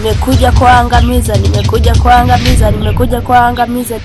nimekuja kuangamiza, nimekuja kuangamiza, nimekuja kuangamiza.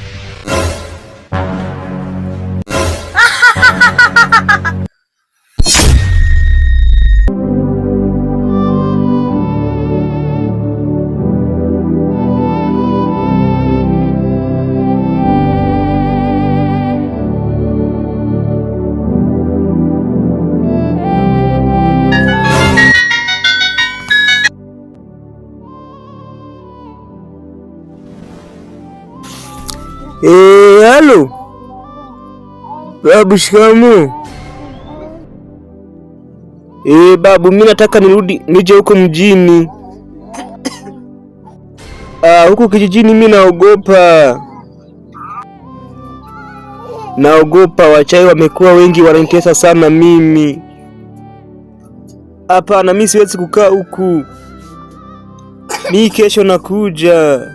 Halo babu, shikamoo. Babu, mimi nataka nije huko mjini. Huko kijijini mimi naogopa wachawi wamekuwa wengi, wananitesa sana mimi. Hapana, mimi siwezi kukaa huku. Mimi kesho nakuja.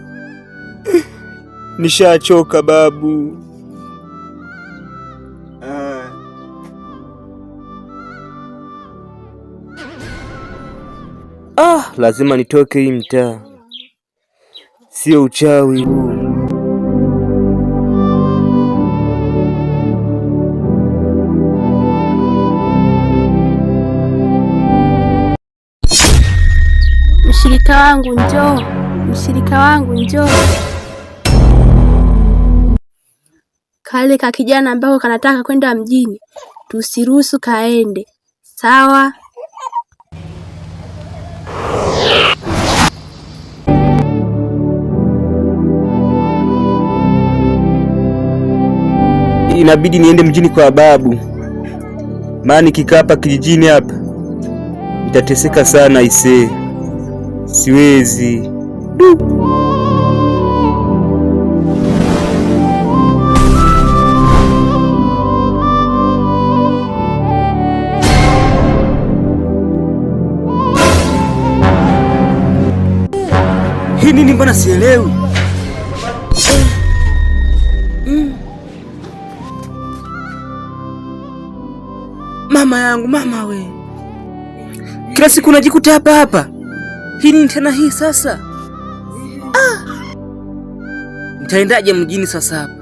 Nishachoka babu. Lazima nitoke hii mtaa. Sio uchawi huu. Mshirika wangu njoo, mshirika wangu njoo. Kale ka kijana ambako kanataka kwenda mjini, tusiruhusu kaende, sawa? Inabidi niende mjini kwa babu, maana nikikaa hapa kijijini hapa nitateseka sana isee. Siwezi. Hii nini, mbona sielewi? Mama yangu, mama we, kila siku najikuta hapa. Hii nini tena hii sasa? Nitaendaje mjini sasa hapa?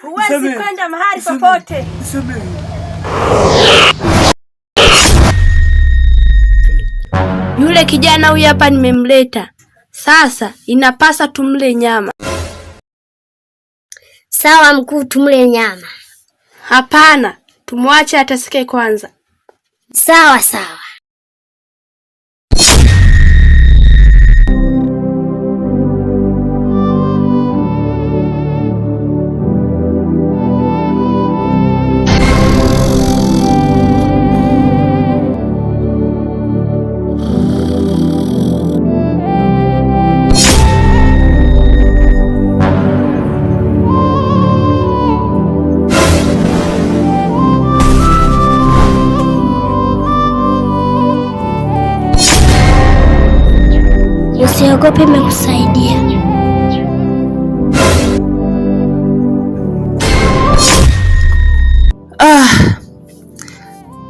Huwezi kwenda mahali popote. Yule kijana huyu hapa nimemleta. Sasa inapasa tumle nyama. Sawa mkuu, tumle nyama. Hapana, tumwache atasike kwanza. Sawa sawa. Usiogope, nimekusaidia.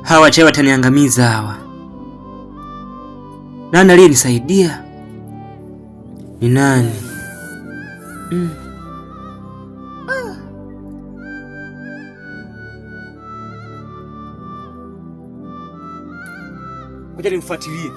Hawa wachawi wataniangamiza hawa. Nani aliyenisaidia? Ni nani? Ngoja nimfuatilie.